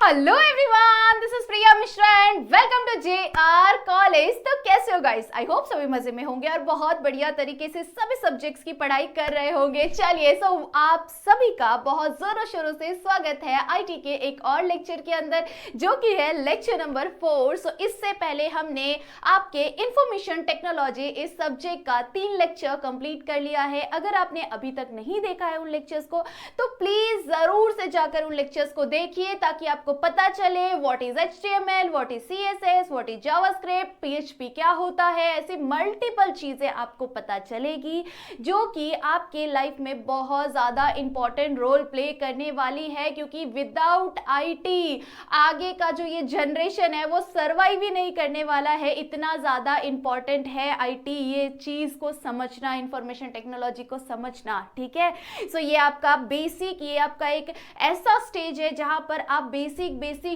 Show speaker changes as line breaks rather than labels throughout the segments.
Hello everyone, this is Priya Mishra and welcome to JR college. तो कैसे हो गाइस? आई होप सभी मजे में होंगे और बहुत बढ़िया तरीके से सभी सब्जेक्ट्स की पढ़ाई कर रहे होंगे। चलिए, सो आप सभी का बहुत जोरों शोरों से स्वागत है आईटी के एक और लेक्चर के अंदर, जो कि है लेक्चर नंबर 4। सो इससे पहले हमने आपके इंफॉर्मेशन टेक्नोलॉजी इस सब्जेक्ट का 3 लेक्चर कंप्लीट कर लिया है। अगर आपने अभी तक नहीं देखा है उन लेक्चर्स को, तो प्लीज जरूर से जाकर उन लेक्चर्स को देखिए, ताकि आपको पता चले what is HTML, what is CSS, what is JavaScript, PHP क्या होता है। ऐसी मल्टीपल चीजें आपको पता चलेगी जो कि आपके लाइफ में बहुत ज्यादा इंपॉर्टेंट रोल प्ले करने वाली है, क्योंकि विदाउट IT आगे का जो ये जनरेशन है वो सर्वाइव ही नहीं करने वाला है। इतना ज्यादा इंपॉर्टेंट है IT, ये चीज को समझना, इंफॉर्मेशन टेक्नोलॉजी को समझना। ठीक है, सो ये आपका बेसिक, ये आपका एक ऐसा स्टेज है जहां पर आप बेसिक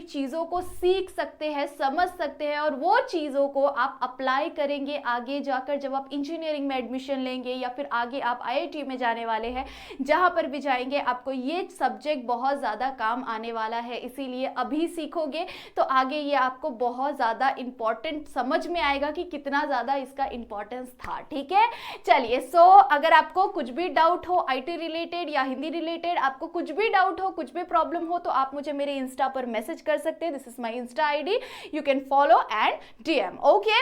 चीजों को सीख सकते हैं, समझ सकते हैं, और वो चीजों को आप अप्लाई करेंगे आगे जाकर जब आप इंजीनियरिंग में एडमिशन लेंगे, या फिर आगे आप IIT में जाने वाले हैं। जहां पर भी जाएंगे आपको ये सब्जेक्ट बहुत ज्यादा काम आने वाला है। इसीलिए अभी सीखोगे तो आगे ये आपको बहुत ज्यादा इंपॉर्टेंट समझ में आएगा कि कितना ज्यादा इसका इंपॉर्टेंस था। ठीक है, चलिए, सो अगर आपको कुछ भी डाउट हो IT रिलेटेड या हिंदी रिलेटेड, आपको कुछ भी डाउट हो, कुछ भी प्रॉब्लम हो, तो आप मुझे मेरे इंस्टा पर मैसेज कर सकते हैं। This is my Insta ID, you can follow and DM। Okay,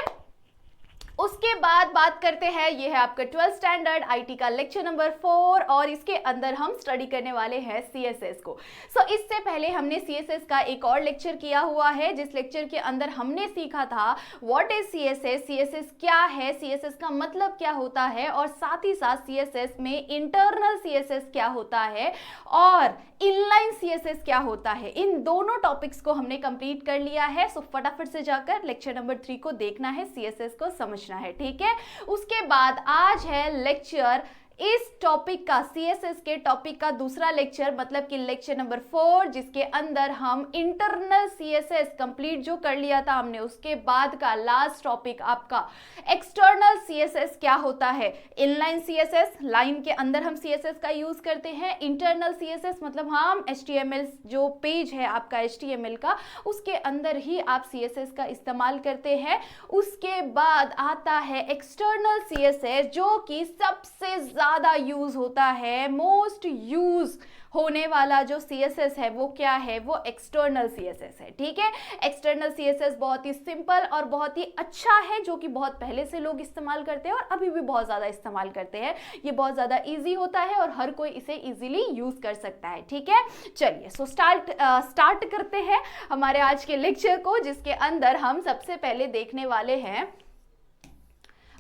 उसके बाद बात करते हैं, ये है आपका 12th स्टैंडर्ड IT का लेक्चर नंबर 4, और इसके अंदर हम स्टडी करने वाले हैं CSS को। सो इससे पहले हमने CSS का एक और लेक्चर किया हुआ है, जिस लेक्चर के अंदर हमने सीखा था व्हाट इज CSS, CSS क्या है, CSS का मतलब क्या होता है, और साथ ही साथ CSS में इंटरनल CSS क्या होता है और इनलाइन CSS क्या होता है। इन दोनों टॉपिक्स को हमने कंप्लीट कर लिया है। सो फटाफट से जाकर लेक्चर नंबर 3 को देखना है, CSS को समझना है। ठीक है, उसके बाद आज है लेक्चर इस टॉपिक का, CSS के टॉपिक का दूसरा लेक्चर, मतलब कि लेक्चर नंबर 4, जिसके अंदर हम इंटरनल CSS कंप्लीट जो कर लिया था हमने, उसके बाद का लास्ट टॉपिक आपका एक्सटर्नल CSS क्या होता है। इनलाइन CSS, लाइन के अंदर हम CSS का यूज करते हैं। इंटरनल CSS मतलब हम HTML जो पेज है आपका HTML का, उसके अंदर ही आप CSS का इस्तेमाल करते हैं। उसके बाद आता है एक्सटर्नल CSS, जो कि सबसे ज्यादा यूज होता है। मोस्ट यूज होने वाला जो CSS है वो क्या है, वो एक्सटर्नल CSS है। ठीक है, एक्सटर्नल CSS बहुत ही सिंपल और बहुत ही अच्छा है, जो कि बहुत पहले से लोग इस्तेमाल करते हैं और अभी भी बहुत ज्यादा इस्तेमाल करते हैं। ये बहुत ज्यादा इजी होता है और हर कोई इसे इजीली यूज कर सकता है। ठीक है, चलिए, सो स्टार्ट करते हैं हमारे आज के लेक्चर को, जिसके अंदर हम सबसे पहले देखने वाले हैं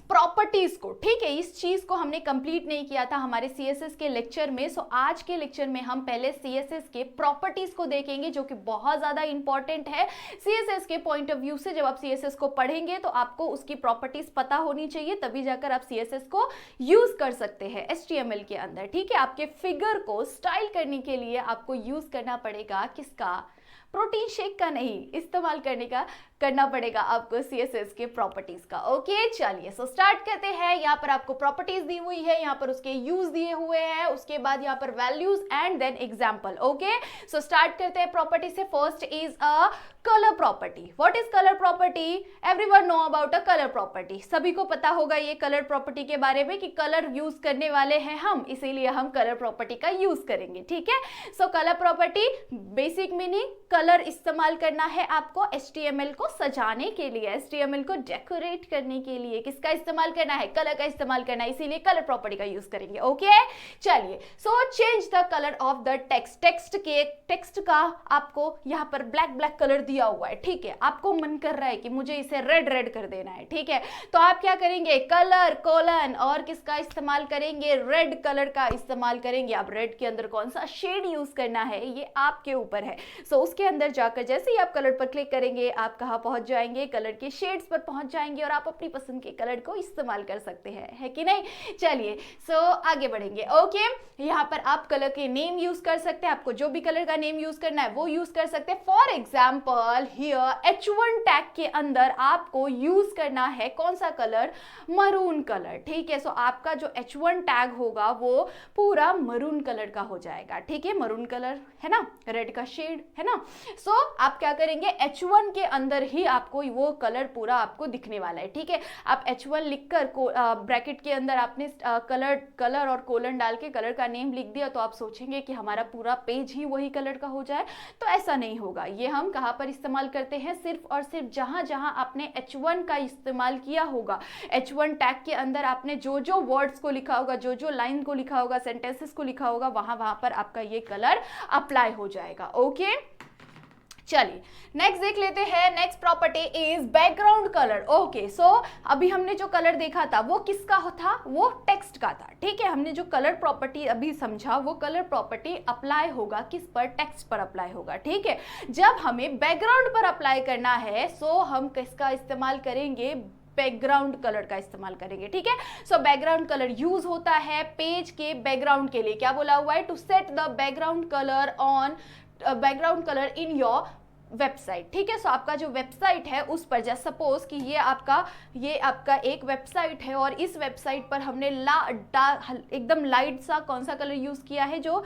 प्रॉपर्टीज को। ठीक है, इस चीज को हमने कंप्लीट नहीं किया था हमारे CSS के लेक्चर में। सो आज के लेक्चर में हम पहले CSS के प्रॉपर्टीज को देखेंगे, जो कि बहुत ज्यादा इंपॉर्टेंट है CSS के पॉइंट ऑफ व्यू से। जब आप CSS को पढ़ेंगे तो आपको उसकी प्रॉपर्टीज पता होनी चाहिए, तभी जाकर आप CSS को यूज कर सकते हैं HTML के अंदर। ठीक है, आपके फिगर को स्टाइल करने के लिए आपको यूज करना पड़ेगा किसका, प्रोटीन शेक का नहीं, इस्तेमाल करना पड़ेगा आपको CSS के प्रॉपर्टीज का। ओके, चलिए, सो स्टार्ट करते हैं। यहाँ पर आपको प्रॉपर्टीज दी हुई है, यहाँ पर उसके यूज दिए हुए हैं, उसके बाद यहाँ पर values and then example. Okay, so start करते हैं प्रॉपर्टी से। First is a colour property. What is colour property? Everyone know about a colour property. सभी को पता होगा ये कलर प्रॉपर्टी के बारे में कि कलर यूज करने वाले हैं हम, इसीलिए हम कलर प्रॉपर्टी का यूज करेंगे। ठीक है, so colour property basic meaning, colour इस्तेमाल करना है आपको HTML को सजाने के लिए, HTML को डेकोरेट करने के लिए। किसका इस्तेमाल करना है? कलर का इस्तेमाल करना है, इसीलिए कलर प्रॉपर्टी का यूज करेंगे। ओके, चलिए, so change the colour of the text. Text का आपको यहाँ पर ब्लैक कलर दिया हुआ है। ठीक है, आपको मन कर रहा है कि मुझे इसे रेड कर देना है। ठीक है, तो आप क्या करेंगे, कलर कोलन और किसका इस्तेमाल करेंगे, रेड कलर का इस्तेमाल करेंगे। अब रेड के अंदर कौन सा शेड यूज करना है ये आपके ऊपर है। सो उसके अंदर जाकर जैसे ही आप कलर पर क्लिक करेंगे, आप कहाँ पहुंच जाएंगे, कलर के शेड्स पर पहुंच जाएंगे, और आप अपनी पसंद के कलर को इस्तेमाल कर सकते हैं, है कि नहीं। चलिए, सो आगे बढ़ेंगे। ओके, यहाँ पर आप कलर के नेम यूज कर सकते हैं, आपको जो भी कलर का नेम यूज करना है वो यूज कर सकते हैं। For example here H1 tag के अंदर आपको यूज करना है कौन सा कलर, मरून कलर। ठीक है, सो आपका जो H1 टैग होगा वो पूरा मरून कलर का हो जाएगा। ठीक है, मरून कलर है ना, रेड का शेड है ना। सो आप क्या करेंगे, H1 के अंदर ही आपको वो कलर पूरा आपको दिखने वाला है, ठीक है। आप H1 लिखकर ब्रैकेट के अंदर आपने कलर और कोलन डाल के कलर का नेम लिख दिया, तो आप सोचेंगे कि हमारा पूरा पेज ही वही कलर का हो जाए, तो ऐसा नहीं होगा। ये हम कहाँ पर इस्तेमाल करते हैं, सिर्फ और सिर्फ जहां जहां आपने H1 का इस्तेमाल किया होगा, H1 टैग के अंदर आपने जो जो वर्ड्स को लिखा होगा, जो जो लाइन को लिखा होगा, सेंटेंसेस को लिखा होगा, वहां वहां पर आपका ये कलर अप्लाई हो जाएगा। ओके, चलिए नेक्स्ट देख लेते हैं। Next property is background colour. Okay, so अभी हमने जो कलर देखा था वो किसका था, वो टेक्स्ट का था, ठीक है। हमने जो कलर प्रॉपर्टी अभी समझा, वो कलर प्रॉपर्टी अप्लाई होगा किस पर, टेक्स्ट पर अप्लाई होगा, ठीक है। जब हमें बैकग्राउंड पर अप्लाई करना है, सो हम किसका इस्तेमाल करेंगे, बैकग्राउंड कलर का इस्तेमाल करेंगे, ठीक है। सो बैकग्राउंड कलर यूज होता है पेज के बैकग्राउंड के लिए। क्या बोला हुआ है, to set the background colour on background colour in your website, ठीक है। सो आपका जो वेबसाइट है उस पर, जैसे सपोज कि ये आपका एक वेबसाइट है और इस वेबसाइट पर हमने एकदम लाइट सा कौन सा कलर यूज किया है, जो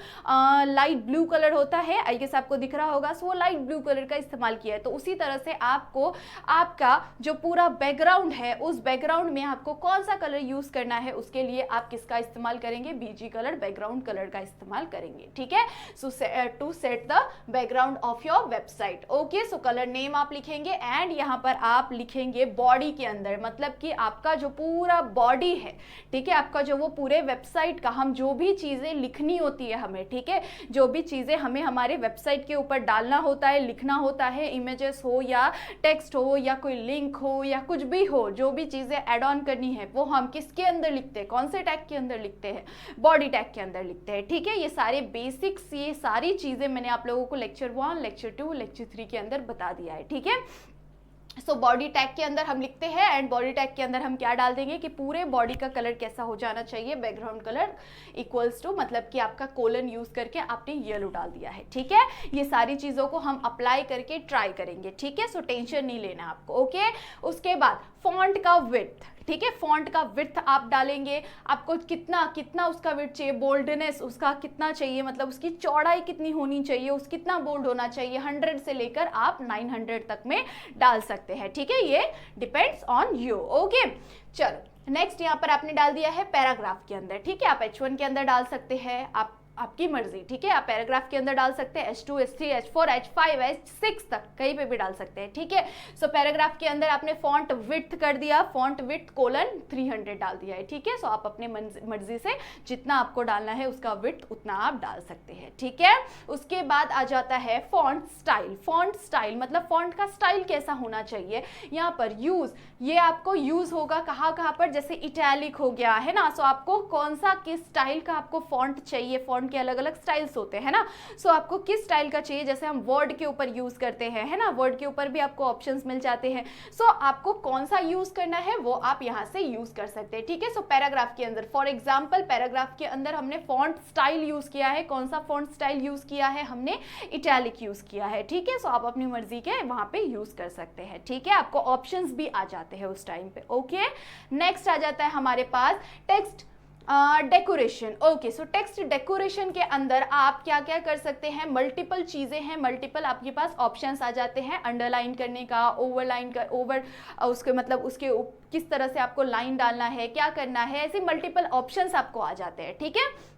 लाइट ब्लू कलर होता है, आई गेस आपको दिख रहा होगा। सो वो लाइट ब्लू कलर का इस्तेमाल किया है। तो उसी तरह से आपको आपका जो पूरा बैकग्राउंड है, उस बैकग्राउंड में आपको कौन सा कलर यूज करना है, उसके लिए आप किसका इस्तेमाल करेंगे, बीजी कलर, बैकग्राउंड कलर का इस्तेमाल करेंगे, ठीक है। So to set the background of your website. Okay, so colour name आप लिखेंगे एंड यहाँ पर आप लिखेंगे बॉडी के अंदर, मतलब कि आपका जो पूरा बॉडी है, ठीक है, आपका जो वो पूरे वेबसाइट का, हम जो भी चीजें लिखनी होती है हमें, ठीक है, जो भी चीजें हमें हमारे वेबसाइट के ऊपर डालना होता है, लिखना होता है, इमेजेस हो या टेक्स्ट हो या कोई लिंक हो या कुछ भी हो, जो भी चीजें ऐड ऑन करनी है, वो हम किसके अंदर लिखते हैं, कौन से टैग के अंदर लिखते हैं, बॉडी टैग के अंदर लिखते हैं, ठीक है। ये सारे बेसिक्स, ये सारी चीजें मैंने आप लोगों को लेक्चर 1, लेक्चर 2, लेक्चर 3 के अंदर बता दिया है, ठीक है। सो बॉडी टैग के अंदर हम लिखते हैं एंड बॉडी टैग के अंदर हम क्या डाल देंगे कि पूरे बॉडी का कलर कैसा हो जाना चाहिए, बैकग्राउंड कलर इक्वल्स टू, मतलब कि आपका कोलन यूज करके आपने येलो डाल दिया है, ठीक है। ये सारी चीजों को हम अप्लाई करके ट्राई करेंगे, ठीक है। सो टेंशन नहीं लेना आपको, ओके। उसके बाद फॉन्ट का विड्थ, ठीक है, फॉन्ट का विड्थ आप डालेंगे, आपको कितना उसका विड्थ चाहिए, बोल्डनेस उसका कितना चाहिए, मतलब उसकी चौड़ाई कितनी होनी चाहिए, उस कितना बोल्ड होना चाहिए, 100 से लेकर आप 900 तक में डाल सकते हैं, ठीक है। ये डिपेंड्स ऑन यू, ओके। चलो नेक्स्ट यहाँ पर आपने डाल दिया है पैराग्राफ के अंदर, ठीक है। आप H1 के अंदर डाल सकते हैं, आपकी मर्जी, ठीक है। आप पैराग्राफ के अंदर डाल सकते हैं H2, H3, H4, H5, H6 तक कहीं पे भी डाल सकते हैं, ठीक है। सो पैराग्राफ के अंदर आपने फॉन्ट विड्थ कर दिया, फॉन्ट विड्थ कोलन 300 डाल दिया है, ठीक है। सो आप अपने मर्जी से जितना आपको डालना है उसका विड्थ उतना आप डाल सकते हैं, ठीक है। उसके बाद आ जाता है फॉन्ट स्टाइल। फॉन्ट स्टाइल मतलब फॉन्ट का स्टाइल कैसा होना चाहिए, यहाँ पर ये आपको यूज होगा कहाँ पर, जैसे इटैलिक हो गया है ना। सो आपको कौन सा किस स्टाइल का आपको फॉन्ट चाहिए, फॉन्ट के अलग अलग स्टाइल्स होते हैं ना। सो आपको किस स्टाइल का चाहिए, जैसे हम वर्ड के ऊपर यूज करते हैं, है ना, वर्ड के ऊपर भी आपको ऑप्शंस मिल जाते हैं। सो आपको कौन सा यूज करना है वो आप यहां से यूज कर सकते हैं, ठीक है। सो पैराग्राफ के अंदर, फॉर एग्जांपल पैराग्राफ के अंदर हमने फॉन्ट स्टाइल यूज किया है, कौन सा फॉन्ट स्टाइल यूज किया है, हमने इटैलिक यूज किया है, ठीक है। सो आप अपनी मर्जी के वहां पे यूज कर सकते हैं, ठीक है। आपको ऑप्शंस भी आ जाते हैं उस टाइम पे, ओके। नेक्स्ट आ जाता है हमारे पास text decoration. Okay, so text decoration के अंदर आप क्या क्या कर सकते हैं, मल्टीपल चीजें हैं, मल्टीपल आपके पास ऑप्शंस आ जाते हैं, अंडरलाइन करने का, ओवरलाइन का, उसके मतलब उसके किस तरह से आपको लाइन डालना है, क्या करना है, ऐसे मल्टीपल ऑप्शंस आपको आ जाते हैं, ठीक है।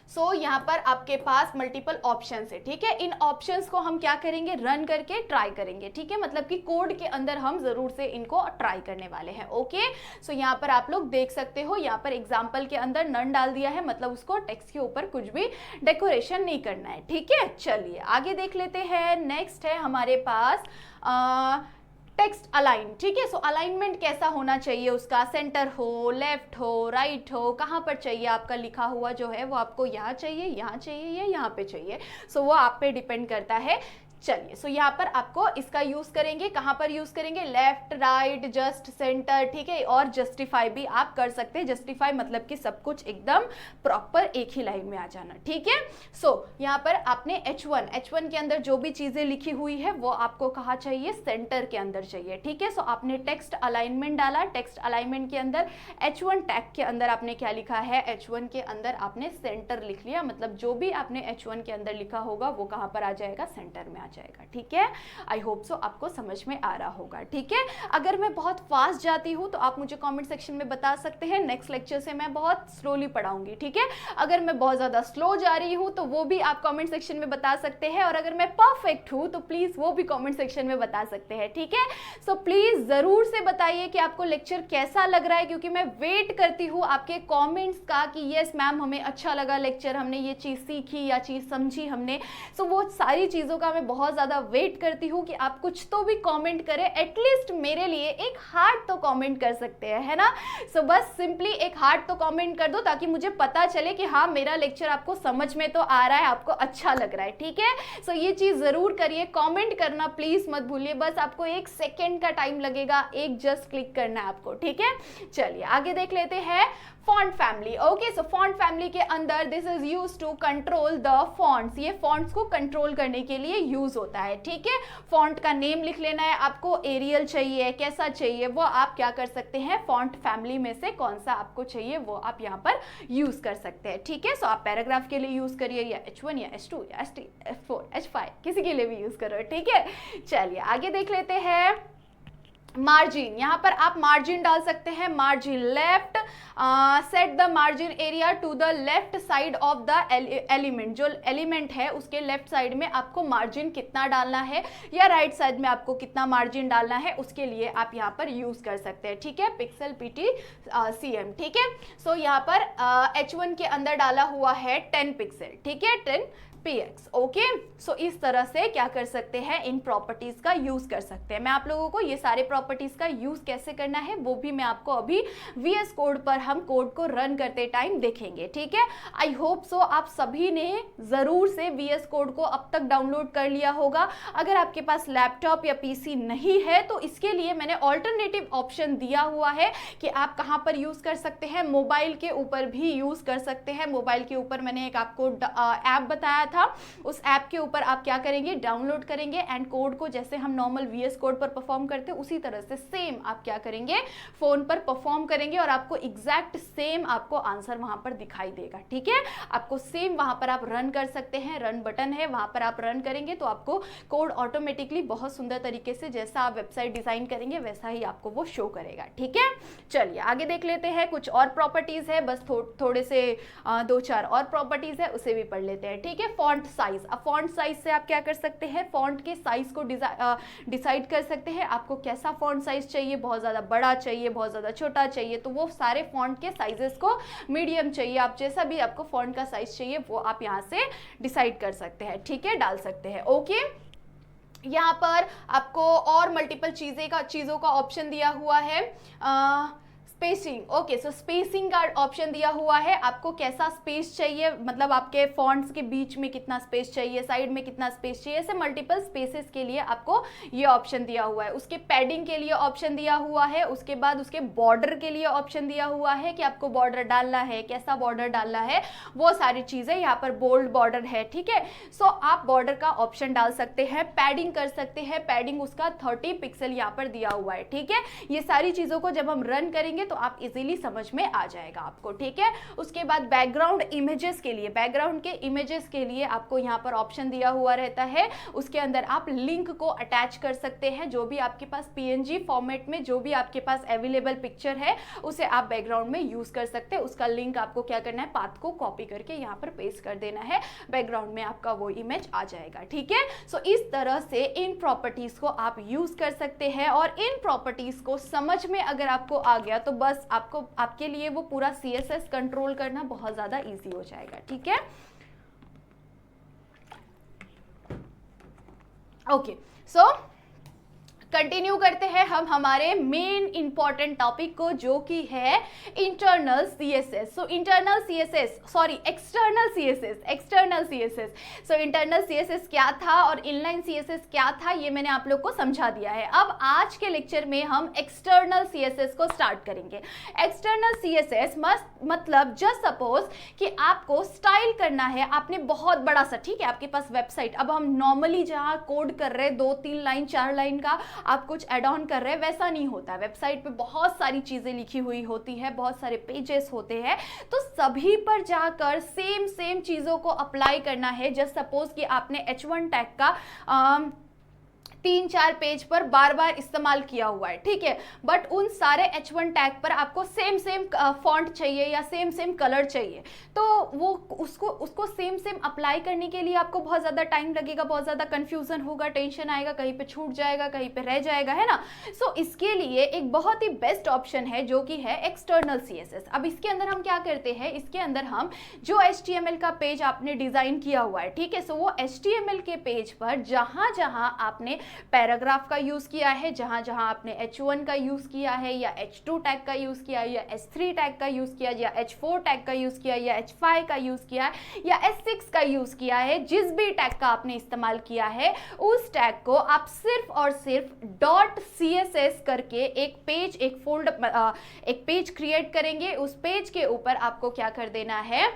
सो यहाँ पर आपके पास मल्टीपल ऑप्शंस है, ठीक है। इन ऑप्शंस को हम क्या करेंगे, रन करके ट्राई करेंगे, ठीक है। मतलब कि कोड के अंदर हम जरूर से इनको ट्राई करने वाले हैं, ओके। सो यहाँ पर आप लोग देख सकते हो, यहाँ पर एग्जाम्पल के अंदर नन डाल दिया है, मतलब उसको टेक्स्ट के ऊपर कुछ भी डेकोरेशन नहीं करना है, ठीक है। चलिए आगे देख लेते हैं। नेक्स्ट है हमारे पास टेक्स्ट अलाइन, ठीक है। सो अलाइनमेंट कैसा होना चाहिए उसका, सेंटर हो, लेफ्ट हो, राइट हो, कहाँ पर चाहिए आपका लिखा हुआ जो है वो आपको यहाँ चाहिए, यहाँ चाहिए या यहाँ पे चाहिए। सो वो आप पे डिपेंड करता है। चलिए, सो यहाँ पर आपको इसका यूज करेंगे, कहाँ पर यूज करेंगे, लेफ्ट, राइट, जस्ट, सेंटर, ठीक है, और जस्टिफाई भी आप कर सकते हैं। जस्टिफाई मतलब कि सब कुछ एकदम प्रॉपर एक ही लाइन में आ जाना, ठीक है। सो यहाँ पर आपने H1 के अंदर जो भी चीजें लिखी हुई है वो आपको कहाँ चाहिए, सेंटर के अंदर चाहिए, ठीक है। सो आपने टेक्स्ट अलाइनमेंट डाला, टेक्स्ट अलाइनमेंट के अंदर H1 टैग के अंदर आपने क्या लिखा है, H1 के अंदर आपने सेंटर लिख लिया, मतलब जो भी आपने H1 के अंदर लिखा होगा वो कहाँ पर आ जाएगा, सेंटर में आ जाएगा, ठीक है। आई होप सो आपको समझ में आ रहा होगा, ठीक है। अगर मैं बहुत फास्ट जाती हूँ तो आप मुझे कमेंट सेक्शन में बता सकते हैं, नेक्स्ट लेक्चर से मैं बहुत स्लोली पढ़ाऊंगी, ठीक है। अगर मैं बहुत ज्यादा स्लो जा रही हूँ तो वो भी आप कमेंट सेक्शन में बता सकते हैं, और अगर मैं परफेक्ट हूँ तो प्लीज वो भी कमेंट सेक्शन में बता सकते हैं, ठीक है। सो प्लीज जरूर से बताइए कि आपको लेक्चर कैसा लग रहा है, क्योंकि मैं वेट करती हूँ आपके कॉमेंट्स का कि यस मैम हमें अच्छा लगा लेक्चर, हमने ये चीज सीखी या चीज समझी हमने। सो वो सारी चीजों का मैं बहुत ज्यादा वेट करती हूँ कि आप कुछ तो भी कमेंट करें, एटलीस्ट मेरे लिए एक हार्ट तो कमेंट कर सकते हैं, है ना। सो बस सिंपली एक हार्ट तो कमेंट कर दो ताकि मुझे पता चले कि हाँ मेरा लेक्चर आपको समझ में तो आ रहा है, आपको अच्छा लग रहा है, ठीक है। सो ये चीज जरूर करिए, कमेंट करना प्लीज मत भूलिए, बस आपको 1 सेकेंड का टाइम लगेगा, एक जस्ट क्लिक करना है आपको, ठीक है। चलिए आगे देख लेते हैं font family. Okay, so font family के अंदर this is use to control the fonts, ये फॉन्ट्स को कंट्रोल करने के लिए यूज होता है, ठीक है। फॉन्ट का नेम लिख लेना है आपको, एरियल चाहिए, कैसा चाहिए वो आप क्या कर सकते हैं, फॉन्ट फैमिली में से कौन सा आपको चाहिए वो आप यहाँ पर यूज कर सकते हैं, ठीक है। सो आप पैराग्राफ के लिए यूज करिए, या H1 या H2 या H3 H4 H5 किसी के लिए भी यूज करो, ठीक है। चलिए आगे देख लेते हैं मार्जिन। यहाँ पर आप मार्जिन डाल सकते हैं, margin left, set the margin area to the left side of the element, जो एलिमेंट है उसके लेफ्ट साइड में आपको मार्जिन कितना डालना है, या राइट साइड में आपको कितना मार्जिन डालना है, उसके लिए आप यहाँ पर यूज कर सकते हैं, ठीक है। पिक्सल PT CM, ठीक है। सो यहाँ पर H1 के अंदर डाला हुआ है 10 पिक्सल, ठीक है, 10 px, ओके। सो इस तरह से क्या कर सकते हैं, इन प्रॉपर्टीज का यूज कर सकते हैं। मैं आप लोगों को ये सारे प्रॉपर्टीज का यूज कैसे करना है वो भी मैं आपको अभी VS कोड पर हम कोड को रन करते टाइम देखेंगे, ठीक है। आई होप सो आप सभी ने जरूर से VS कोड को अब तक डाउनलोड कर लिया होगा। अगर आपके पास लैपटॉप या PC नहीं है तो इसके लिए मैंने ऑल्टरनेटिव ऑप्शन दिया हुआ है कि आप कहाँ पर यूज कर सकते हैं, मोबाइल के ऊपर भी यूज कर सकते हैं। मोबाइल के ऊपर मैंने एक आपको ऐप बताया था, उस ऐप के ऊपर आप क्या करेंगे, डाउनलोड करेंगे एंड कोड को जैसे हम नॉर्मल VS कोड पर परफॉर्म करते हैं उसी तरह से सेम आप क्या करेंगे, फोन पर परफॉर्म करेंगे और आपको एग्जैक्ट सेम आपको आंसर वहां पर दिखाई देगा, ठीक है। आपको सेम वहां पर आप रन कर सकते हैं, रन बटन है वहां पर आप रन करेंगे तो आपको कोड ऑटोमेटिकली बहुत सुंदर तरीके से जैसा आप वेबसाइट डिजाइन करेंगे वैसा ही आपको वो शो करेगा, ठीक है। चलिए आगे देख लेते हैं, कुछ और प्रॉपर्टीज है, बस थोड़े से 2-4 और प्रॉपर्टीज है उसे भी पढ़ लेते हैं, ठीक है। फॉन्ट साइज, अब फॉन्ट साइज से आप क्या कर सकते हैं, फॉन्ट के साइज को डिसाइड कर सकते हैं, आपको कैसा फॉन्ट साइज चाहिए, बहुत ज़्यादा बड़ा चाहिए, बहुत ज़्यादा छोटा चाहिए, तो वो सारे फॉन्ट के साइजेस को मीडियम चाहिए, आप जैसा भी आपको फॉन्ट का साइज चाहिए वो आप यहाँ से डिसाइड कर सकते हैं, ठीक है, डाल सकते हैं, ओके। यहाँ पर आपको और मल्टीपल चीज़ों का ऑप्शन दिया हुआ है, स्पेसिंग, ओके। सो स्पेसिंग का ऑप्शन दिया हुआ है, आपको कैसा स्पेस चाहिए, मतलब आपके फॉन्ट्स के बीच में कितना स्पेस चाहिए, साइड में कितना स्पेस चाहिए, ऐसे मल्टीपल स्पेसेस के लिए आपको ये ऑप्शन दिया हुआ है। उसके पैडिंग के लिए ऑप्शन दिया हुआ है, उसके बाद उसके बॉर्डर के लिए ऑप्शन दिया हुआ है कि आपको बॉर्डर डालना है, कैसा बॉर्डर डालना है, वो सारी चीज़ें यहाँ पर बोल्ड बॉर्डर है, ठीक है। सो आप बॉर्डर का ऑप्शन डाल सकते हैं, पैडिंग कर सकते हैं, पैडिंग उसका 30 पिक्सल यहाँ पर दिया हुआ है, ठीक है। ये सारी चीज़ों को जब हम रन करेंगे तो आप इजीली समझ में आ जाएगा आपको, ठीक है। उसके बाद बैकग्राउंड इमेजेस के लिए, बैकग्राउंड के इमेजेस के लिए आपको यहाँ पर ऑप्शन दिया हुआ रहता है, उसके अंदर आप लिंक को अटैच कर सकते हैं, जो भी आपके पास PNG फॉर्मेट में जो भी आपके पास अवेलेबल पिक्चर है उसे आप बैकग्राउंड में यूज कर सकते हैं। उसका लिंक आपको क्या करना है, पाथ को कॉपी करके यहाँ पर पेस्ट कर देना है, बैकग्राउंड में आपका वो इमेज आ जाएगा, ठीक है। सो इस तरह से इन प्रॉपर्टीज को आप यूज कर सकते हैं, और इन प्रॉपर्टीज को समझ में अगर आपको आ गया तो बस आपके लिए वो पूरा CSS कंट्रोल करना बहुत ज्यादा इजी हो जाएगा, ठीक है। ओके, सो कंटिन्यू करते हैं हम हमारे मेन इंपॉर्टेंट टॉपिक को, जो कि है internal CSS. So internal CSS, sorry external CSS. So internal CSS क्या था और इनलाइन सीएसएस क्या था, ये मैंने आप लोग को समझा दिया है। अब आज के लेक्चर में हम एक्सटर्नल सीएसएस को स्टार्ट करेंगे। एक्सटर्नल सीएसएस मतलब जस्ट सपोज कि आपको स्टाइल करना है, आपने बहुत बड़ा सा, ठीक है, आपके पास वेबसाइट, अब हम नॉर्मली जहां कोड कर रहे हैं 2-3 लाइन 4 लाइन का आप कुछ ऐड ऑन कर रहे हैं, वैसा नहीं होता। वेबसाइट पे बहुत सारी चीजें लिखी हुई होती है, बहुत सारे पेजेस होते हैं, तो सभी पर जाकर सेम चीजों को अप्लाई करना है। जस्ट सपोज कि आपने H1 टैग का 3-4 पेज पर बार बार इस्तेमाल किया हुआ है, ठीक है, बट उन सारे H1 टैग पर आपको सेम फॉन्ट चाहिए या सेम कलर चाहिए, तो वो उसको सेम अप्लाई करने के लिए आपको बहुत ज़्यादा टाइम लगेगा, बहुत ज़्यादा कंफ्यूजन होगा, टेंशन आएगा, कहीं पे छूट जाएगा, कहीं पे रह जाएगा, है ना। सो इसके लिए एक बहुत ही बेस्ट ऑप्शन है जो कि है एक्सटर्नल सीएसएस। अब इसके अंदर हम क्या करते हैं, इसके अंदर हम जो HTML का पेज आपने डिज़ाइन किया हुआ है, ठीक है, सो वो HTML के पेज पर जहाँ जहाँ आपने पैराग्राफ का यूज किया है, जहां जहां आपने H1 का यूज किया है या H2 टैग का यूज किया है या H3 टैग का यूज किया या H4 टैग का यूज किया या H5 का यूज किया है या H6 का यूज किया है, जिस भी टैग का आपने इस्तेमाल किया है, उस टैग को आप सिर्फ और सिर्फ .css करके एक पेज क्रिएट करेंगे। उस पेज के ऊपर आपको क्या कर देना है,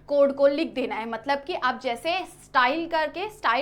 कोड को लिख देना है। मतलब कि आप जैसे स्टाइल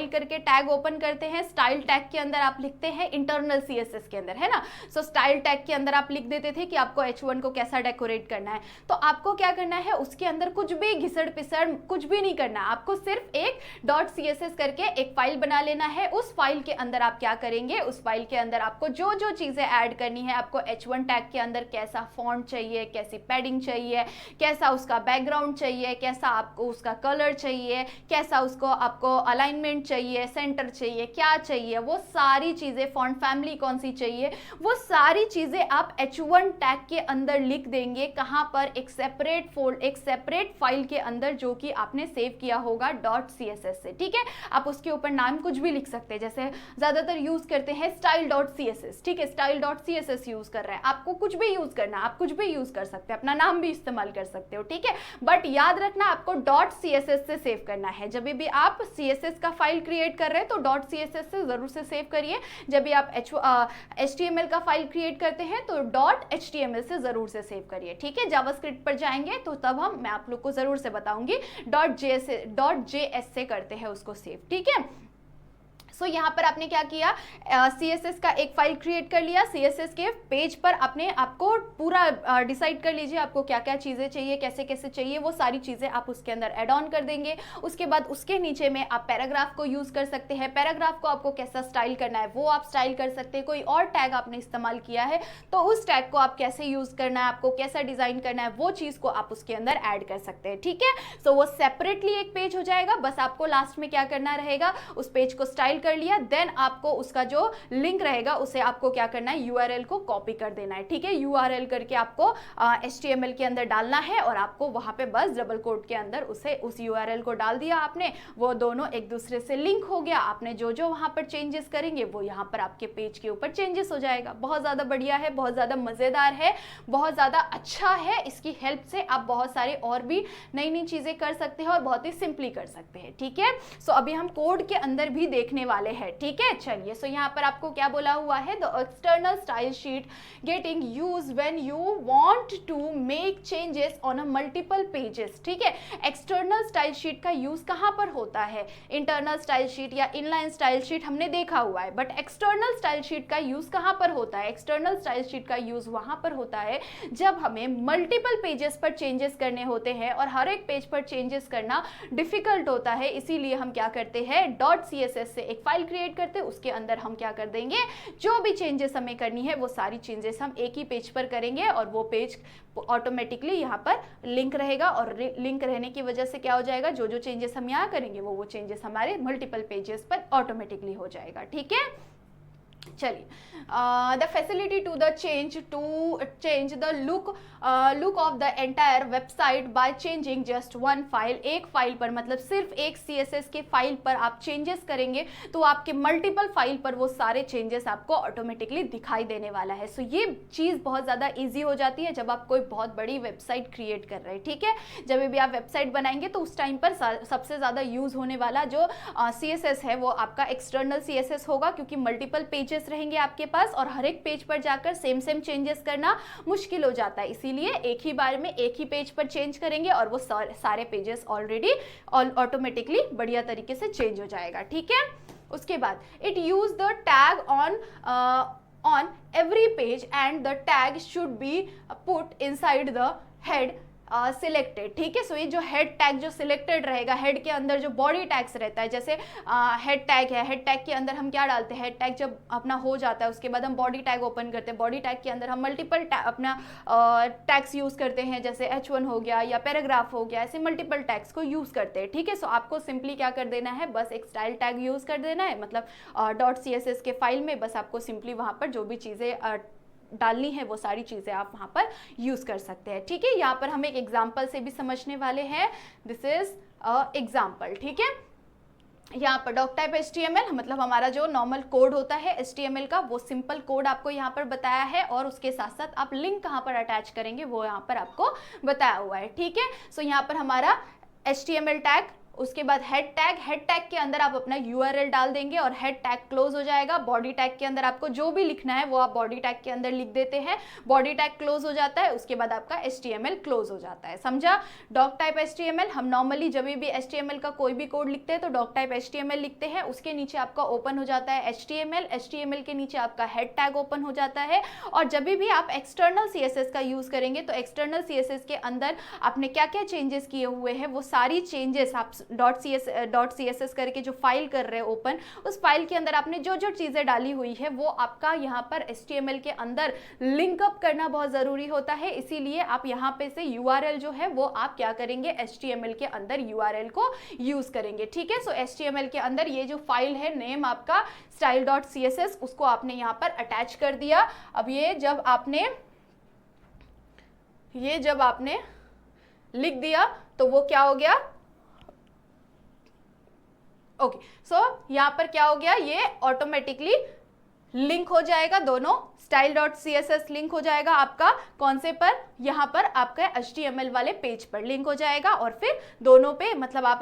करके टैग ओपन करते हैं, स्टाइल टैग के अंदर आप लिखते हैं इंटरनल सीएसएस के अंदर, है ना। सो स्टाइल टैग के अंदर आप लिख देते थे कि आपको H1 को कैसा डेकोरेट करना है, तो आपको क्या करना है, उसके अंदर कुछ भी घिसड़ पिसड़ कुछ भी नहीं करना है, आपको सिर्फ एक .css करके एक फाइल बना लेना है। उस फाइल के अंदर आप क्या करेंगे, उस फाइल के अंदर आपको जो जो चीजें ऐड करनी है, आपको H1 टैग के अंदर कैसा फॉन्ट चाहिए, कैसी पैडिंग चाहिए, कैसा उसका बैकग्राउंड चाहिए, कैसा आपको उसका कलर चाहिए, कैसा उसको आपको अलाइनमेंट चाहिए, सेंटर चाहिए, क्या चाहिए, वो सारी चीजें, फॉन्ट फैमिली कौन सी चाहिए, वो सारी चीजें आप H1 टैग के अंदर लिख देंगे। कहां पर, एक सेपरेट फाइल के अंदर, जो कि आपने सेव किया होगा .css से, ठीक है। आप उसके ऊपर नाम कुछ भी लिख सकते हैं, जैसे ज्यादातर यूज करते हैं style.css, ठीक है, style.css यूज कर रहे हैं, आपको कुछ भी यूज करना, आप कुछ भी यूज कर सकते हैं, अपना नाम भी इस्तेमाल कर सकते हो, ठीक है, बट याद रखना आपको .css से सेव करना है। जब भी आप CSS का फाइल क्रिएट कर रहे हैं तो .css से जरूर से सेव करिए। जब भी आप HTML का फाइल क्रिएट करते हैं तो .html से जरूर से सेव करिए, ठीक है। जावास्क्रिप्ट पर जाएंगे तो तब मैं आप लोग को जरूर से बताऊंगी .js से करते हैं उसको सेव, ठीक है। सो यहाँ पर आपने क्या किया, CSS का एक फाइल क्रिएट कर लिया, CSS के पेज पर आपको पूरा डिसाइड कर लीजिए आपको क्या क्या चीज़ें चाहिए, कैसे कैसे चाहिए, वो सारी चीज़ें आप उसके अंदर ऐड ऑन कर देंगे। उसके बाद उसके नीचे में आप पैराग्राफ को यूज़ कर सकते हैं, पैराग्राफ को आपको कैसा स्टाइल करना है वो आप स्टाइल कर सकते हैं। कोई और टैग आपने इस्तेमाल किया है तो उस टैग को आप कैसे यूज़ करना है, आपको कैसा डिज़ाइन करना है, वो चीज़ को आप उसके अंदर ऐड कर सकते हैं, ठीक है। सो वो सेपरेटली एक पेज हो जाएगा, बस आपको लास्ट में क्या करना रहेगा, उस पेज को स्टाइल कर लिया, देन आपको उसका जो लिंक रहेगा उसे आपको क्या करना है, URL को कॉपी कर देना है, ठीक है। URL करके आपको HTML के अंदर डालना है और आपको वहां पे बस डबल कोट के अंदर उस URL को डाल दिया आपने, वो दोनों एक दूसरे से लिंक हो गया। आपने जो जो वहां पर चेंजेस करेंगे वो यहाँ पर आपके पेज के ऊपर चेंजेस हो जाएगा। बहुत ज्यादा बढ़िया है, बहुत ज्यादा मजेदार है, बहुत ज्यादा अच्छा है। इसकी हेल्प से आप बहुत सारे और भी नई नई चीजें कर सकते हैं और बहुत ही सिंपली कर सकते हैं, ठीक है। सो अभी हम कोड के अंदर भी देखने वाले हैं, ठीक है। चलिए, सो यहाँ पर आपको क्या बोला हुआ है, the external style sheet getting use when you want to make changes on a multiple pages, ठीक है। एक्सटर्नल स्टाइल शीट का यूज कहाँ पर होता है, इंटरनल स्टाइल शीट या इनलाइन स्टाइल शीट हमने देखा हुआ है, बट एक्सटर्नल स्टाइल शीट का यूज कहाँ पर होता है, एक्सटर्नल स्टाइल शीट का यूज वहां पर होता है जब हमें मल्टीपल पेजेस पर चेंजेस करने होते हैं और हर एक पेज पर चेंजेस करना डिफिकल्ट होता है। इसीलिए हम क्या करते हैं, .css से एक फाइल क्रिएट करते हैं, उसके अंदर हम क्या कर देंगे, जो भी चेंजेस हमें करनी है वो सारी चेंजेस हम एक ही पेज पर करेंगे और वो पेज ऑटोमेटिकली यहाँ पर लिंक रहेगा और लिंक रहने की वजह से क्या हो जाएगा, जो जो चेंजेस हम यहाँ करेंगे वो चेंजेस हमारे मल्टीपल पेजेस पर ऑटोमेटिकली हो जाएगा, ठीक है। चलिए, the facility to change the look of the entire website by changing just one file. एक फाइल पर, मतलब सिर्फ एक CSS के फाइल पर आप चेंजेस करेंगे तो आपके मल्टीपल फाइल पर वो सारे चेंजेस आपको ऑटोमेटिकली दिखाई देने वाला है। सो ये चीज़ बहुत ज़्यादा ईजी हो जाती है जब आप कोई बहुत बड़ी वेबसाइट क्रिएट कर रहे हैं, ठीक है। जब भी आप वेबसाइट बनाएंगे तो उस टाइम पर सबसे ज़्यादा यूज़ होने वाला जो CSS है वो आपका एक्सटर्नल CSS होगा, क्योंकि मल्टीपल पेजेस रहेंगे आपके पास और हर एक पेज पर जाकर सेम चेंजेस करना मुश्किल हो जाता है। इसीलिए एक ही बार में एक ही पेज पर चेंज करेंगे और वो सारे पेजेस ऑलरेडी ऑटोमेटिकली बढ़िया तरीके से चेंज हो जाएगा, ठीक है। उसके बाद it use the tag on every page and the tag should be put inside the head selected, ठीक है। सो ये जो हेड टैग जो सिलेक्टेड रहेगा, हेड के अंदर जो बॉडी टैग्स रहता है, जैसे हेड टैग है, हेड टैग के अंदर हम क्या डालते हैं, हेड टैग जब अपना हो जाता है उसके बाद हम बॉडी टैग ओपन करते हैं। बॉडी टैग के अंदर हम मल्टीपल अपना टैग्स यूज़ करते हैं, जैसे H1 हो गया या पैराग्राफ हो गया, ऐसे मल्टीपल टैग्स को यूज़ करते हैं, ठीक है। सो आपको सिंपली क्या कर देना है, बस एक स्टाइल टैग यूज़ कर देना है, मतलब .css के फाइल में बस आपको सिंपली वहाँ पर जो भी चीज़ें डालनी है वो सारी चीज़ें आप वहाँ पर यूज़ कर सकते हैं, ठीक है। यहाँ पर हम एक एग्जाम्पल से भी समझने वाले हैं। दिस इज एग्जाम्पल, ठीक है। यहाँ पर डॉक टाइप HTML मतलब हमारा जो नॉर्मल कोड होता है HTML का, वो सिंपल कोड आपको यहाँ पर बताया है और उसके साथ साथ आप लिंक कहाँ पर अटैच करेंगे वो यहाँ पर आपको बताया हुआ है, ठीक है। सो यहाँ पर हमारा HTML टैग, उसके बाद हेड टैग के अंदर आप अपना URL डाल देंगे और हेड टैग क्लोज हो जाएगा। बॉडी टैग के अंदर आपको जो भी लिखना है वो आप बॉडी टैग के अंदर लिख देते हैं, बॉडी टैग क्लोज हो जाता है, उसके बाद आपका HTML क्लोज हो जाता है, समझा। डॉक टाइप HTML हम नॉर्मली जब भी HTML का कोई भी कोड लिखते हैं तो डॉक टाइप HTML लिखते हैं, उसके नीचे आपका ओपन हो जाता है HTML के नीचे आपका हेड टैग ओपन हो जाता है। और जब भी आप एक्सटर्नल CSS का यूज करेंगे तो एक्सटर्नल CSS के अंदर आपने क्या क्या चेंजेस किए हुए हैं वो सारी चेंजेस आप .css करके जो फाइल कर रहे हैं ओपन, उस फाइल के अंदर आपने जो जो चीज़ें डाली हुई है वो आपका यहाँ पर HTML के अंदर लिंकअप करना बहुत ज़रूरी होता है। इसीलिए आप यहाँ पे से URL जो है वो आप क्या करेंगे, HTML के अंदर URL को यूज़ करेंगे, ठीक है। सो HTML के अंदर ये जो फाइल है नेम आपका style.css उसको आपने यहाँ पर अटैच कर दिया। अब ये जब आपने लिख दिया तो वो क्या हो गया, ओके। सो यहाँ पर क्या हो गया, ये ऑटोमेटिकली लिंक हो जाएगा, दोनों style.css लिंक हो जाएगा आपका कौन से पर, यहाँ पर आपका HTML वाले पेज पर लिंक हो जाएगा और फिर दोनों पे मतलब आप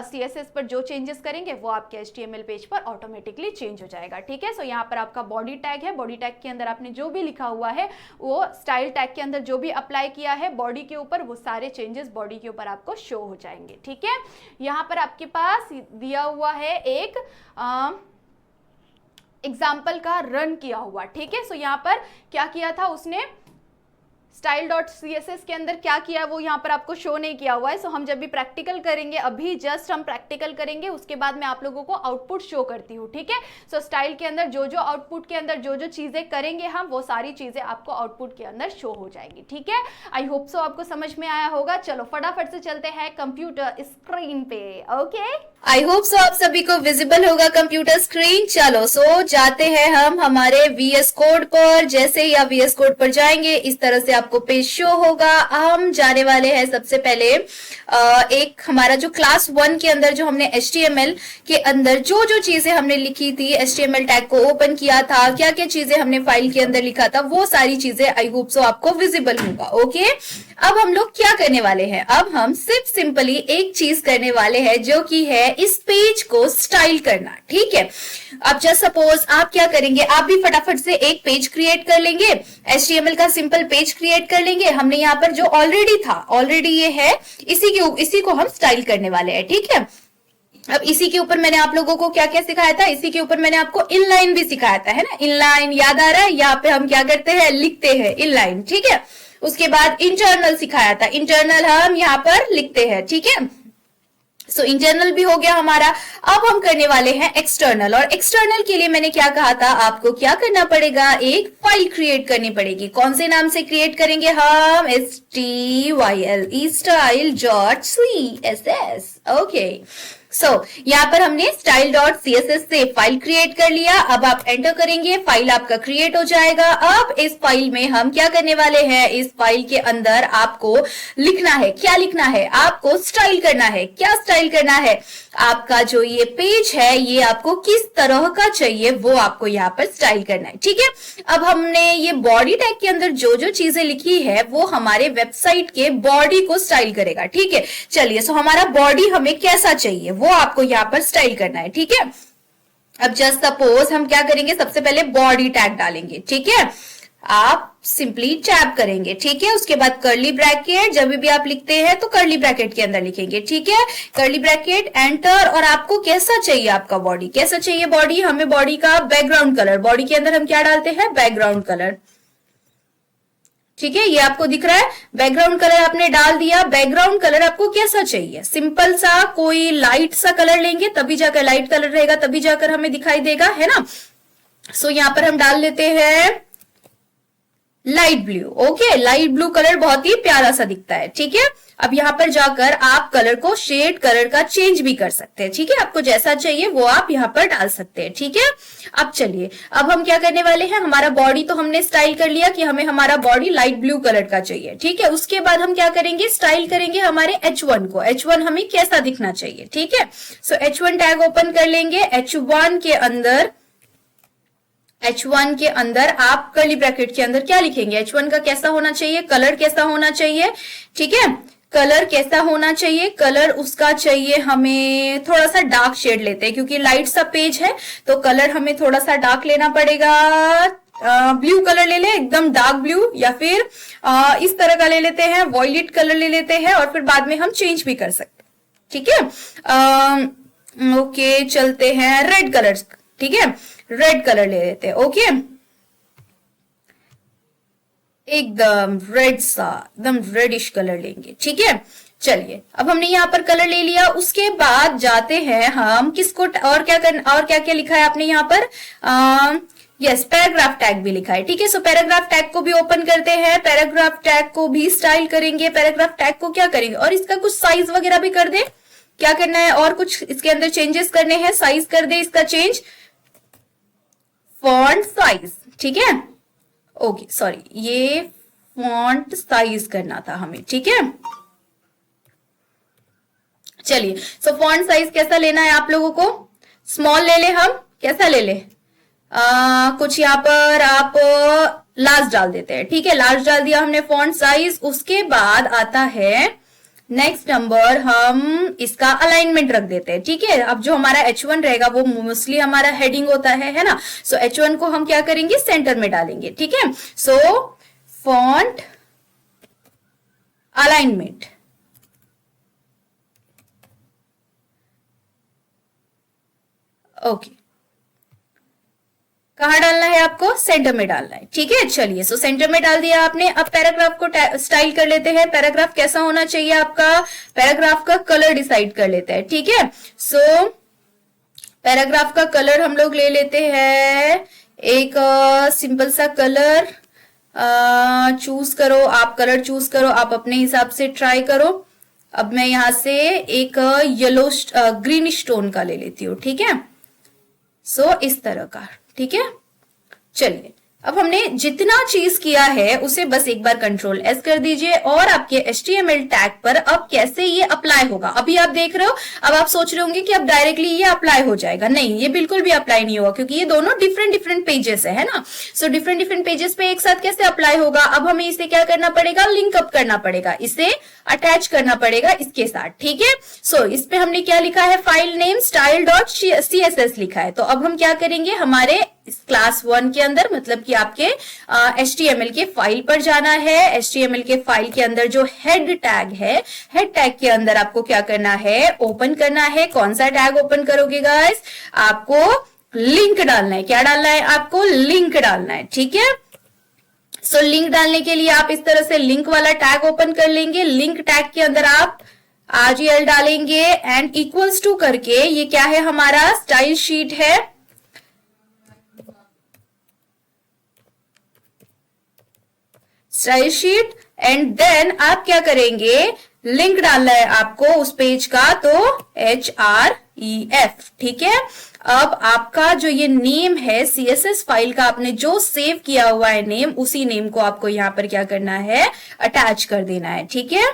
CSS पर जो चेंजेस करेंगे वो आपके HTML पेज पर ऑटोमेटिकली चेंज हो जाएगा, ठीक है। सो यहाँ पर आपका बॉडी टैग है, बॉडी टैग के अंदर आपने जो भी लिखा हुआ है वो स्टाइल टैग के अंदर जो भी अप्लाई किया है बॉडी के ऊपर वो सारे चेंजेस बॉडी के ऊपर आपको शो हो जाएंगे, ठीक है। यहाँ पर आपके पास दिया हुआ है एक एग्जाम्पल का रन किया हुआ, ठीक है। सो यहाँ पर क्या किया था उसने, style.css के अंदर क्या किया वो यहाँ पर आपको शो नहीं किया हुआ है। सो हम जब भी प्रैक्टिकल करेंगे, अभी जस्ट हम प्रैक्टिकल करेंगे उसके बाद मैं आप लोगों को आउटपुट शो करती हूँ, ठीक है। सो स्टाइल के अंदर जो जो आउटपुट के अंदर जो जो चीज़ें करेंगे हम वो सारी चीज़ें आपको आउटपुट के अंदर शो हो जाएगी, ठीक है। आई होप सो आपको समझ में आया होगा। चलो फटाफट से चलते हैं कंप्यूटर स्क्रीन पे, ओके।
आई होप सो आप सभी को विजिबल होगा कंप्यूटर स्क्रीन। चलो सो जाते हैं हम हमारे VS कोड पर। जैसे ही आप VS कोड पर जाएंगे इस तरह से आपको पेज शो होगा। हम जाने वाले हैं सबसे पहले एक हमारा जो क्लास 1 के अंदर जो हमने HTML के अंदर जो जो चीजें हमने लिखी थी, HTML टैग को ओपन किया था, क्या क्या चीजें हमने फाइल के अंदर लिखा था, वो सारी चीजें आई होप सो आपको विजिबल होगा, ओके। अब हम लोग क्या करने वाले हैं, अब हम सिर्फ सिंपली एक चीज करने वाले हैं जो कि है इस पेज को स्टाइल करना, ठीक है। अब जस्ट सपोज आप क्या करेंगे, आप भी फटाफट से एक पेज क्रिएट कर लेंगे, HTML का सिंपल पेज क्रिएट कर लेंगे। हमने यहाँ पर जो ऑलरेडी था, ऑलरेडी ये है, इसी को हम स्टाइल करने वाले हैं, ठीक है। अब इसी के ऊपर मैंने आप लोगों को क्या क्या सिखाया था, इसी के ऊपर मैंने आपको इनलाइन भी सिखाया था, है ना। इनलाइन याद आ रहा है, यहाँ पे हम क्या करते हैं, लिखते हैं इनलाइन, ठीक है। उसके बाद इंटरनल सिखाया था, इंटरनल हम यहाँ पर लिखते हैं, ठीक है। सो इंटरनल भी हो गया हमारा। अब हम करने वाले हैं एक्सटर्नल, और एक्सटर्नल के लिए मैंने क्या कहा था, आपको क्या करना पड़ेगा, एक फाइल क्रिएट करनी पड़ेगी। कौन से नाम से क्रिएट करेंगे हम, style style.css, ओके। यहाँ पर हमने style.css से फाइल क्रिएट कर लिया। अब आप एंटर करेंगे, फाइल आपका क्रिएट हो जाएगा। अब इस फाइल में हम क्या करने वाले हैं, इस फाइल के अंदर आपको लिखना है, क्या लिखना है, आपको स्टाइल करना है। क्या स्टाइल करना है, आपका जो ये पेज है ये आपको किस तरह का चाहिए वो आपको यहाँ पर स्टाइल करना है। ठीक है, अब हमने ये बॉडी टैग के अंदर जो जो चीजें लिखी है वो हमारे वेबसाइट के बॉडी को स्टाइल करेगा। ठीक है, चलिए, सो हमारा बॉडी हमें कैसा चाहिए वो आपको यहाँ पर स्टाइल करना है। ठीक है, अब जस्ट सपोज हम क्या करेंगे, सबसे पहले बॉडी टैग डालेंगे। ठीक है, आप सिंपली टैब करेंगे। ठीक है, उसके बाद कर्ली ब्रैकेट, जब भी आप लिखते हैं तो कर्ली ब्रैकेट के अंदर लिखेंगे। ठीक है, कर्ली ब्रैकेट, एंटर। और आपको कैसा चाहिए, आपका बॉडी कैसा चाहिए, बॉडी हमें बॉडी का बैकग्राउंड कलर, बॉडी के अंदर हम क्या डालते हैं, बैकग्राउंड कलर। ठीक है, ये आपको दिख रहा है, बैकग्राउंड कलर आपने डाल दिया। बैकग्राउंड कलर आपको कैसा चाहिए, सिंपल सा कोई लाइट सा कलर लेंगे, तभी जाकर लाइट कलर रहेगा, तभी जाकर हमें दिखाई देगा, है ना। सो यहाँ पर हम डाल लेते हैं light blue. Okay, light blue colour बहुत ही प्यारा सा दिखता है। ठीक है, अब यहाँ पर जाकर आप कलर को, शेड कलर का चेंज भी कर सकते हैं। ठीक है, आपको जैसा चाहिए वो आप यहाँ पर डाल सकते हैं। ठीक है, अब चलिए, अब हम क्या करने वाले हैं, हमारा बॉडी तो हमने स्टाइल कर लिया कि हमें हमारा बॉडी लाइट ब्लू कलर का चाहिए। ठीक है, उसके बाद हम क्या करेंगे, स्टाइल करेंगे हमारे H1 को। H1 हमें कैसा दिखना चाहिए। ठीक है, सो H1 टैग ओपन कर लेंगे। H1 के अंदर आप कर्ली ब्रैकेट के अंदर क्या लिखेंगे, H1 का कैसा होना चाहिए, कलर कैसा होना चाहिए। ठीक है, कलर कैसा होना चाहिए, कलर उसका चाहिए हमें थोड़ा सा डार्क शेड लेते हैं क्योंकि लाइट सा पेज है, तो कलर हमें थोड़ा सा डार्क लेना पड़ेगा। ब्लू कलर ले ले, एकदम डार्क ब्लू, या फिर इस तरह का ले लेते हैं, वॉयलेट कलर ले लेते हैं, और फिर बाद में हम चेंज भी कर सकते हैं। ठीक है, ओके, चलते हैं रेड कलर। ठीक है, रेड कलर ले लेते हैं। ओके, एकदम रेड सा, एकदम रेडिश कलर लेंगे। ठीक है, चलिए, अब हमने यहाँ पर कलर ले लिया। उसके बाद जाते हैं हम किसको, और क्या क्या लिखा है आपने यहाँ पर, यस, पैराग्राफ टैग भी लिखा है। ठीक है, सो पैराग्राफ टैग को भी ओपन करते हैं, पैराग्राफ टैग को भी स्टाइल करेंगे। पैराग्राफ टैग को क्या करेंगे, और इसका कुछ साइज वगैरह भी कर दे, क्या करना है, और कुछ इसके अंदर चेंजेस करने हैं, साइज कर दे इसका चेंज, फॉन्ट साइज। ठीक है, ओके, सॉरी, ये फॉन्ट साइज करना था हमें। ठीक है, चलिए, सो फॉन्ट साइज कैसा लेना है आप लोगों को, स्मॉल ले ले हम, कैसा ले ले, कुछ यहाँ पर आप लार्ज डाल देते हैं। ठीक है, लार्ज डाल दिया हमने फॉन्ट साइज। उसके बाद आता है नेक्स्ट नंबर, हम इसका अलाइनमेंट रख देते हैं। ठीक है, अब जो हमारा H1 रहेगा वो मोस्टली हमारा हेडिंग होता है ना, सो H1 को हम क्या करेंगे, सेंटर में डालेंगे। ठीक है, सो फॉन्ट अलाइनमेंट, ओके, कहाँ डालना है आपको, सेंटर में डालना है। ठीक है, चलिए, सो सेंटर में डाल दिया आपने। अब पैराग्राफ को स्टाइल कर लेते हैं, पैराग्राफ कैसा होना चाहिए आपका, पैराग्राफ का कलर डिसाइड कर लेते हैं। ठीक है, सो पैराग्राफ का कलर हम लोग ले लेते हैं, एक सिंपल सा कलर चूज करो, आप कलर चूज करो, आप अपने हिसाब से ट्राई करो। अब मैं यहां से एक येलो ग्रीन स्टोन का ले लेती हूँ। ठीक है, सो इस तरह का। ठीक है, चलिए, अब हमने जितना चीज किया है उसे बस एक बार कंट्रोल एस कर दीजिए, और आपके HTML टैग पर अब कैसे ये अप्लाई होगा, अभी आप देख रहे हो। अब आप सोच रहे होंगे कि अब डायरेक्टली ये अप्लाई हो जाएगा, नहीं, ये बिल्कुल भी अप्लाई नहीं होगा क्योंकि ये दोनों डिफरेंट पेजेस है ना। सो डिफरेंट पेजेस पे एक साथ कैसे अप्लाई होगा, अब हमें इसे क्या करना पड़ेगा, लिंक अप करना पड़ेगा, इसे अटैच करना पड़ेगा इसके साथ। ठीक है, सो इस पे हमने क्या लिखा है, फाइल नेम style.css लिखा है। तो अब हम क्या करेंगे, हमारे क्लास 1 के अंदर, मतलब कि आपके HTML के फाइल पर जाना है। HTML के फाइल के अंदर जो हेड टैग है, हेड टैग के अंदर आपको क्या करना है, ओपन करना है। कौन सा टैग ओपन करोगे गाइस, आपको लिंक डालना है। क्या डालना है, आपको लिंक डालना है। ठीक है, सो लिंक डालने के लिए आप इस तरह से लिंक वाला टैग ओपन कर लेंगे। लिंक टैग के अंदर आप RGL डालेंगे एंड इक्वल्स टू करके, ये क्या है, हमारा स्टाइल शीट है। स्टाइल शीट, एंड देन आप क्या करेंगे, लिंक डालना है आपको उस पेज का, तो HR EF, ठीक है। अब आपका जो ये नेम है CSS फाइल का, आपने जो सेव किया हुआ है नेम, उसी नेम को आपको यहाँ पर क्या करना है, अटैच कर देना है, ठीक है।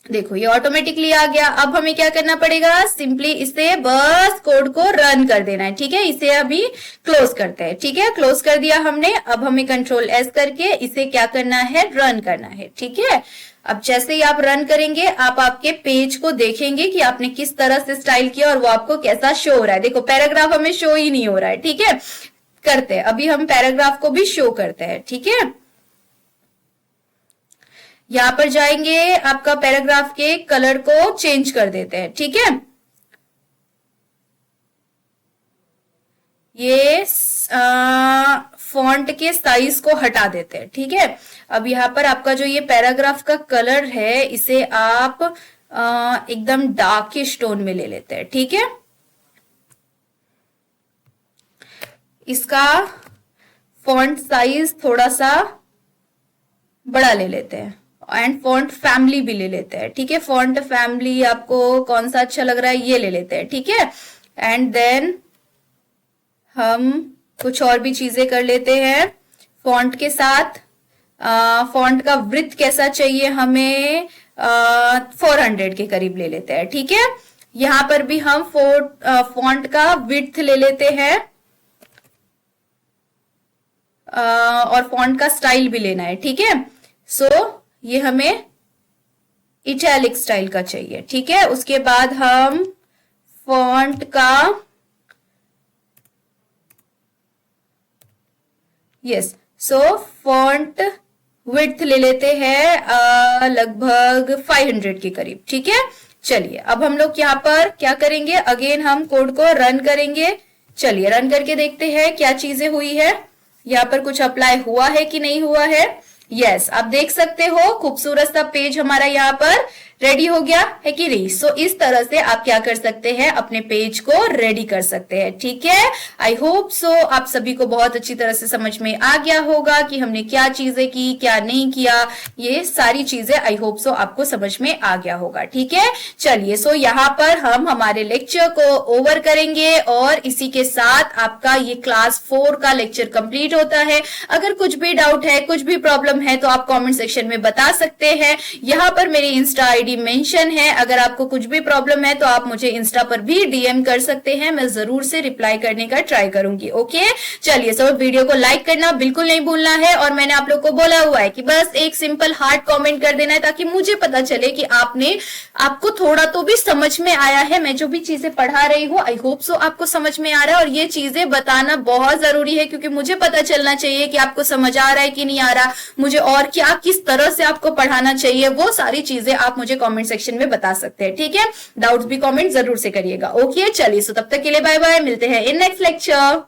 देखो ये ऑटोमेटिकली आ गया। अब हमें क्या करना पड़ेगा, सिंपली इसे बस कोड को रन कर देना है, ठीक है। इसे अभी क्लोज करते हैं, ठीक है। क्लोज कर दिया हमने। अब हमें कंट्रोल S करके इसे क्या करना है, रन करना है, ठीक है। अब जैसे ही आप रन करेंगे, आप आपके पेज को देखेंगे कि आपने किस तरह से स्टाइल किया और वो आपको कैसा शो हो रहा है। देखो पैराग्राफ हमें शो ही नहीं हो रहा है, ठीक है। करते हैं, अभी हम पैराग्राफ को भी शो करते हैं, ठीक है। यहां पर जाएंगे, आपका पैराग्राफ के कलर को चेंज कर देते हैं, ठीक है। ये फॉन्ट के साइज को हटा देते हैं, ठीक है। अब यहाँ पर आपका जो ये पैराग्राफ का कलर है, इसे आप एकदम डार्किश टोन में ले लेते हैं, ठीक है। इसका फॉन्ट साइज थोड़ा सा बड़ा ले लेते हैं एंड फॉन्ट फैमिली भी ले लेते हैं, ठीक है। फॉन्ट फैमिली आपको कौन सा अच्छा लग रहा है, ये ले लेते हैं, ठीक है। एंड देन हम कुछ और भी चीजें कर लेते हैं फॉन्ट के साथ। फॉन्ट का विड्थ कैसा चाहिए हमें, 400 के करीब ले लेते हैं, ठीक है। यहां पर भी हम फॉन्ट का विड्थ ले लेते हैं और फॉन्ट का स्टाइल भी लेना है, ठीक है। सो ये हमें इटैलिक स्टाइल का चाहिए, ठीक है। उसके बाद हम फॉन्ट का फॉन्ट विड्थ ले लेते हैं लगभग 500 के करीब, ठीक है। चलिए अब हम लोग यहाँ पर क्या करेंगे, अगेन हम कोड को रन करेंगे। चलिए रन करके देखते हैं क्या चीजें हुई है, यहाँ पर कुछ अप्लाई हुआ है कि नहीं हुआ है। यस, आप देख सकते हो खूबसूरत सा पेज हमारा यहाँ पर रेडी हो गया है कि नहीं। सो इस तरह से आप क्या कर सकते हैं, अपने पेज को रेडी कर सकते हैं, ठीक है। आई होप सो आप सभी को बहुत अच्छी तरह से समझ में आ गया होगा कि हमने क्या चीजें की, क्या नहीं किया। ये सारी चीजें आई होप सो आपको समझ में आ गया होगा, ठीक है। चलिए सो यहाँ पर हम हमारे लेक्चर को ओवर करेंगे और इसी के साथ आपका ये क्लास 4 का लेक्चर कंप्लीट होता है। अगर कुछ भी डाउट है, कुछ भी प्रॉब्लम है तो आप कमेंट सेक्शन में बता सकते हैं। यहाँ पर मेरी इंस्टा आईडी मेंशन है, अगर आपको कुछ भी प्रॉब्लम है तो आप मुझे इंस्टा पर भी डीएम कर सकते हैं, मैं जरूर से रिप्लाई करने का ट्राई करूंगी, ओके। चलिए सो वीडियो को लाइक करना बिल्कुल नहीं भूलना है और मैंने आप लोग को बोला हुआ है कि बस एक सिंपल हार्ट कमेंट कर देना है ताकि मुझे पता चले कि आपको थोड़ा तो भी समझ में आया है। मैं जो भी चीजें पढ़ा रही हूँ आई होप सो आपको समझ में आ रहा है और ये चीजें बताना बहुत जरूरी है क्योंकि मुझे पता चलना चाहिए कि आपको समझ आ रहा है कि नहीं आ रहा, मुझे और क्या किस तरह से आपको पढ़ाना चाहिए, वो सारी चीजें आप मुझे कमेंट सेक्शन में बता सकते हैं, ठीक है। डाउट्स भी कमेंट जरूर से करिएगा, ओके। चलिए सो तब तक के लिए बाय बाय, मिलते हैं इन नेक्स्ट लेक्चर।